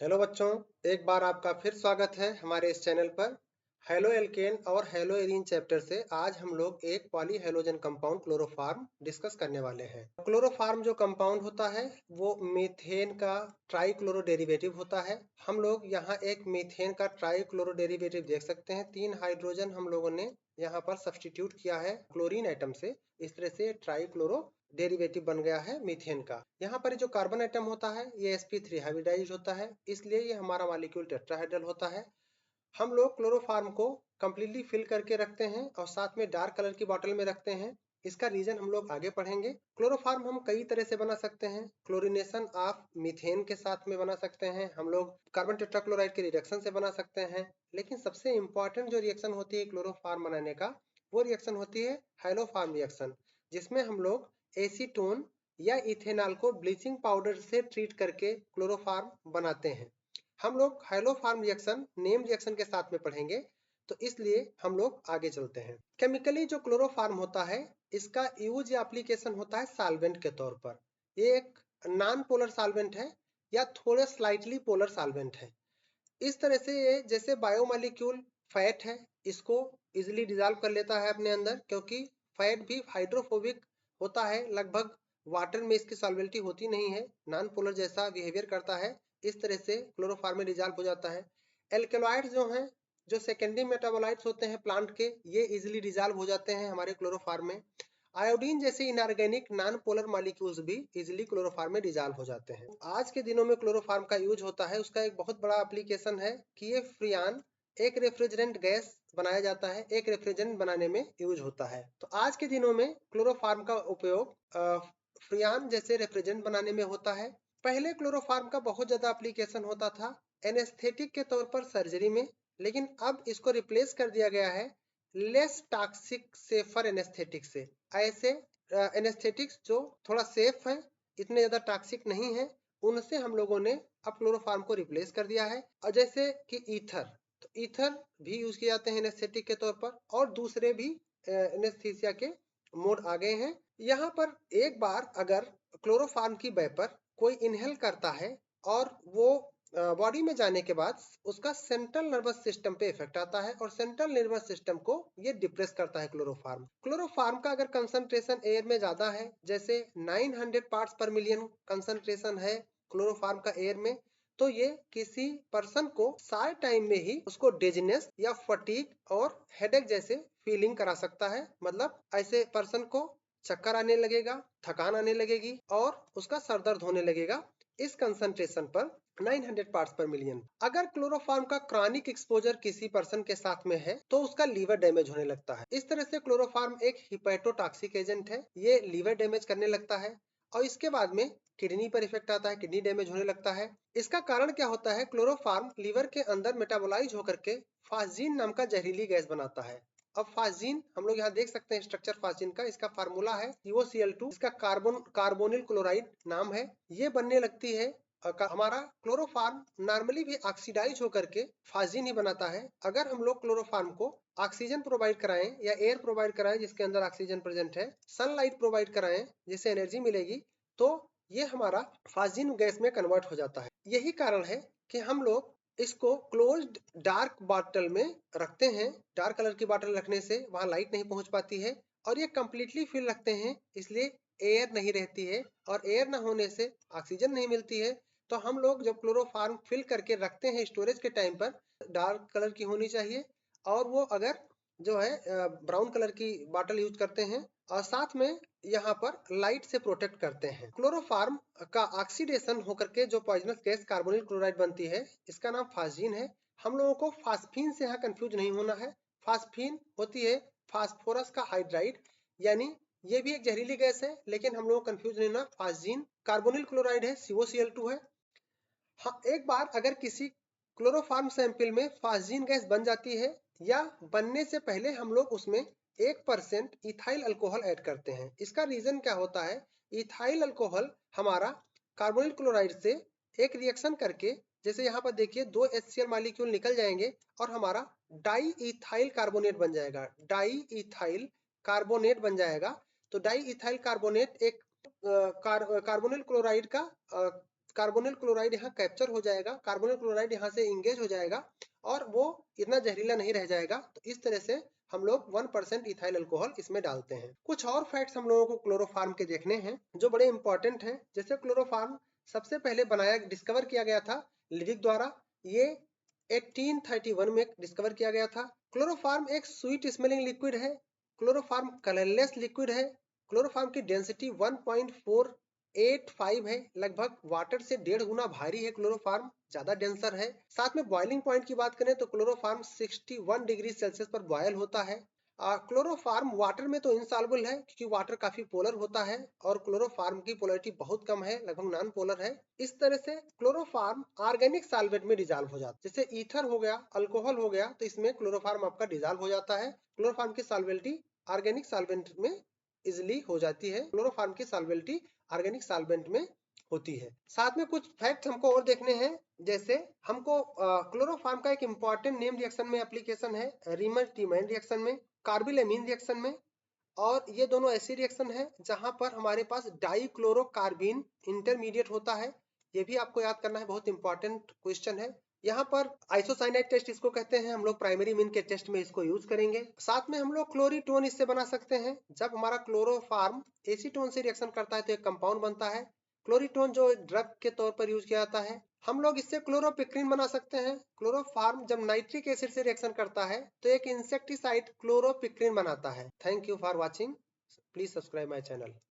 Hello बच्चों, एक बार आपका फिर स्वागत है हमारे इस चैनल पर। हेलो एल्केन और हेलो एरीन चैप्टर से आज हम लोग एक poly halogen compound chloroform discuss करने वाले हैं। क्लोरोफार्म जो कंपाउंड होता है वो मीथेन का ट्राइक्लोरो डेरिवेटिव होता है। हम लोग यहाँ एक मीथेन का ट्राइक्लोरो डेरिवेटिव देख सकते हैं। 3 हाइड्रोजन हम लोगों ने यहाँ पर सब्स्टिट्यूट किया है क्लोरीन एटम से। इस तरह से ट्राइक्लोरो डेरिवेटिव बन गया है मीथेन का। यहाँ पर जो कार्बन एटम होता है ये sp3 हाइब्रिडाइज्ड होता है, इसलिए ये हमारा मॉलिक्यूल टेट्राहेड्रल होता है। हम लोग क्लोरोफार्म को कंप्लीटली फिल करके रखते हैं और साथ में डार्क कलर की बॉटल में रखते हैं। इसका रीजन हम लोग आगे पढ़ेंगे। क्लोरोफार्म हम कई तरह से बना सकते हैं। क्लोरीनेशन ऑफ मीथेन के साथ में बना सकते हैं, हम लोग कार्बन टेट्राक्लोराइड के रिडक्शन से बना सकते हैं। लेकिन सबसे इंपॉर्टेंट जो रिएक्शन होती है क्लोरोफार्म बनाने का, वो रिएक्शन होती है हाइलोफार्म रिएक्शन, जिसमें हम लोग एसीटोन या इथेनॉल को ब्लीचिंग पाउडर से ट्रीट करके क्लोरोफार्म बनाते हैं। हम लोग हाइलोफार्म रिएक्शन नेम रिएक्शन के साथ में पढ़ेंगे, तो इसलिए हम लोग आगे चलते हैं। केमिकली जो क्लोरोफार्म होता है इसका यूज या एप्लीकेशन होता है सॉल्वेंट के तौर पर। ये एक नॉन पोलर सॉल्वेंट है या थोड़ा स्लाइटली पोलर सॉल्वेंट है। इस तरह से ये जैसे बायोमोलिक्यूल फैट है, इसको इजिली डिजॉल्व कर लेता है अपने अंदर, क्योंकि फैट भी हाइड्रोफोबिक होता है। लगभग वाटर में इसकी सॉल्वेबिलिटी होती नहीं है, नॉन पोलर जैसा बिहेवियर करता है। इस तरह से क्लोरोफार्म में डिजॉल्व हो जाता है। एल्केलॉइड्स जो हैं, जो सेकेंडरी मेटाबोलाइट्स होते हैं प्लांट के, ये इजिली डिजॉल्व हो जाते हैं हमारे क्लोरोफार्म में। आयोडीन जैसे इनऑर्गेनिक नॉन पोलर मॉलिक्यूल्स भी इजिली क्लोरोफार्म में डिजॉल्व हो जाते हैं। आज के दिनों में क्लोरोफार्म का यूज होता है, उसका एक बहुत बड़ा एप्लीकेशन है कि ये फ्रियान एक रेफ्रिजरेंट गैस बनाया जाता है, एक रेफ्रिजरेंट बनाने में यूज होता है। तो आज के दिनों में क्लोरोफार्म का उपयोग फ्रियान जैसे रेफ्रिजरेंट बनाने में होता है। पहले क्लोरोफार्म का बहुत ज्यादा एप्लीकेशन होता था एनेस्थेटिक के तौर पर सर्जरी में, लेकिन अब इसको रिप्लेस कर दिया गया है लेस टॉक्सिक सेफर एनेस्थेटिक से। ऐसे एनेस्थेटिक्स जो थोड़ा सेफ है, इतने ज्यादा टॉक्सिक नहीं है, उनसे हम लोगों ने अब क्लोरोफार्म को रिप्लेस कर दिया है। और जैसे कि ईथर, तो ईथर भी यूज किए जाते हैं एनेस्थेटिक के तौर पर, और दूसरे भी एनेस्थीसिया के मोड आ गए हैं। यहाँ पर एक बार अगर क्लोरोफार्म की वेपर कोई इनहेल करता है और वो बॉडी में जाने के बाद उसका सेंट्रल नर्वस सिस्टम पे इफेक्ट आता है, और सेंट्रल नर्वस सिस्टम को ये डिप्रेस करता है क्लोरोफार्म। क्लोरोफार्म का अगर कंसंट्रेशन एयर में ज्यादा है, जैसे 900 पार्ट्स पर मिलियन कंसंट्रेशन है क्लोरोफार्म का एयर में, तो ये किसी पर्सन को शार्ट टाइम में ही उसको डिजीनेस या फटीग और हेडेक जैसे फीलिंग करा सकता है। मतलब ऐसे पर्सन को चक्कर आने लगेगा, थकान आने लगेगी और उसका सर दर्द होने लगेगा इस कंसंट्रेशन पर 900 पार्ट्स पर मिलियन। अगर क्लोरोफार्म का क्रॉनिक एक्सपोजर किसी पर्सन के साथ में है तो उसका लीवर डैमेज होने लगता है। इस तरह से क्लोरोफार्म एक हिपैटोटॉक्सिक एजेंट है, ये लीवर डैमेज करने लगता है और इसके बाद में किडनी पर इफेक्ट आता है, किडनी डैमेज होने लगता है। इसका कारण क्या होता है, क्लोरोफार्म लीवर के अंदर मेटाबोलाइज होकर के फास्जीन नाम का जहरीली गैस बनाता है। अब फास्जीन हम लोग यहाँ देख सकते हैं स्ट्रक्चर फास्जीन का, इसका फार्मूला है COCl2, इसका कार्बोनिल क्लोराइड नाम है। ये बनने लगती है हमारा क्लोरोफार्म नॉर्मली भी ऑक्सीडाइज होकर के फास्जीन ही बनाता है। अगर हम लोग क्लोरोफार्म को ऑक्सीजन प्रोवाइड कराएं या एयर प्रोवाइड कराएं जिसके अंदर ऑक्सीजन प्रेजेंट है, सनलाइट प्रोवाइड कराएं जिससे एनर्जी मिलेगी, तो ये हमारा फास्जीन गैस में कन्वर्ट हो जाता है। यही कारण है कि हम लोग इसको क्लोज्ड डार्क बॉटल में रखते हैं। डार्क कलर की बॉटल रखने से वहां लाइट नहीं पहुंच पाती है, और ये कंप्लीटली फिल रखते हैं, इसलिए एयर नहीं रहती है, और एयर ना होने से ऑक्सीजन नहीं मिलती है। तो हम लोग जब क्लोरोफार्म फिल करके रखते हैं स्टोरेज के टाइम पर, डार्क कलर की होनी चाहिए, और वो अगर जो है ब्राउन कलर की बॉटल यूज करते हैं, और साथ में यहाँ पर लाइट से प्रोटेक्ट करते हैं। क्लोरोफार्म का ऑक्सीडेशन होकर के जो पॉइजनस गैस कार्बोनिल क्लोराइड बनती है, इसका नाम फास्जीन है। हम लोगों को फास्फीन से यहाँ कंफ्यूज नहीं होना है। फास्फीन होती है फास्फोरस का हाइड्राइड, यानी ये भी एक जहरीली गैस है, लेकिन हम लोग कंफ्यूज नहीं होना। फास्जीन कार्बोनिल क्लोराइड है, COCl2 है। हाँ, एक बार अगर किसी क्लोरोफार्म सैंपल में फास्जीन गैस बन जाती है, या बनने से पहले हम लोग उसमें 1% इथाइल अल्कोहल ऐड करते हैं। इसका रीजन क्या होता है, इथाइल अल्कोहल हमारा कार्बोनिल क्लोराइड से एक रिएक्शन करके, जैसे यहाँ पर देखिए 2 HCl मॉलिक्यूल निकल जाएंगे और हमारा डाई इथाइल कार्बोनेट बन जाएगा। डाई इथाइल कार्बोनेट बन जाएगा। तो डाई इथाइल कार्बोनेट एक कार्बोनिल क्लोराइड का कार्बोनिल क्लोराइड यहाँ कैप्चर हो जाएगा, कार्बोनिल क्लोराइड यहाँ से इंगेज हो जाएगा और वो इतना जहरीला नहीं रह जाएगा। तो इस तरह से हम लोग 1% इथाइल अल्कोहल इसमें डालते हैं। कुछ और फैक्ट्स हम लोगों को क्लोरोफार्म के देखने हैं जो बड़े इंपॉर्टेंट हैं। जैसे क्लोरोफार्म सबसे पहले डिस्कवर किया गया था लिविक द्वारा, ये 1831 में डिस्कवर किया गया था। क्लोरोफार्म एक स्वीट स्मेलिंग लिक्विड है, क्लोरोफार्म कलरलेस लिक्विड है, क्लोरोफार्म की डेंसिटी 1.485 है, लगभग वाटर से 1.5 गुना भारी है, क्लोरोफार्म ज्यादा डेंसर है। साथ में बॉइलिंग पॉइंट की बात करें तो क्लोरोफार्म 61 डिग्री सेल्सियस पर बॉयल होता है। क्लोरोफार्म वाटर में तो इनसॉल्युबल है क्योंकि वाटर काफी पोलर होता है और क्लोरोफार्म की पोलरिटी बहुत कम है, लगभग नॉन पोलर है। इस तरह से क्लोरोफार्म ऑर्गेनिक सॉल्वेंट में डिजॉल्व हो जाता है। जैसे ईथर हो गया, अल्कोहल हो गया, तो इसमें क्लोरोफार्म आपका डिजॉल्व हो जाता है। क्लोरोफार्म की सॉल्वेलिटी ऑर्गेनिक सॉल्वेंट में इजिली हो जाती है। क्लोरोफार्म की सॉल्वेलिटी ऑर्गेनिक सॉल्वेंट में होती है। साथ में कुछ फैक्ट हमको और देखने हैं। जैसे हमको क्लोरोफार्म का एक इंपॉर्टेंट नेम रिएक्शन में एप्लीकेशन है, रीमर-टीमैन रिएक्शन में, कार्बिल-एमीन रिएक्शन में, और ये दोनों ऐसी रिएक्शन है जहां पर हमारे पास डाइक्लोरोकार्बिन इंटरमीडिएट होता है। ये भी आपको याद करना है, बहुत इंपॉर्टेंट क्वेश्चन है। यहाँ पर आइसोसाइनाइड टेस्ट इसको कहते हैं, हम लोग प्राइमरी मीन के टेस्ट में इसको यूज करेंगे। साथ में हम लोग क्लोरीटोन इससे बना सकते हैं। जब हमारा क्लोरोफार्म एसीटोन से रिएक्शन करता है तो एक कंपाउंड बनता है क्लोरीटोन, जो एक ड्रग के तौर पर यूज किया जाता है। हम लोग इससे क्लोरोपिक्रिन बना सकते हैं। क्लोरोफार्म जब नाइट्रिक एसिड से रिएक्शन करता है तो एक इंसेक्टिसाइड क्लोरोपिक्रिन बनाता है। Thank you for watching, please subscribe my channel.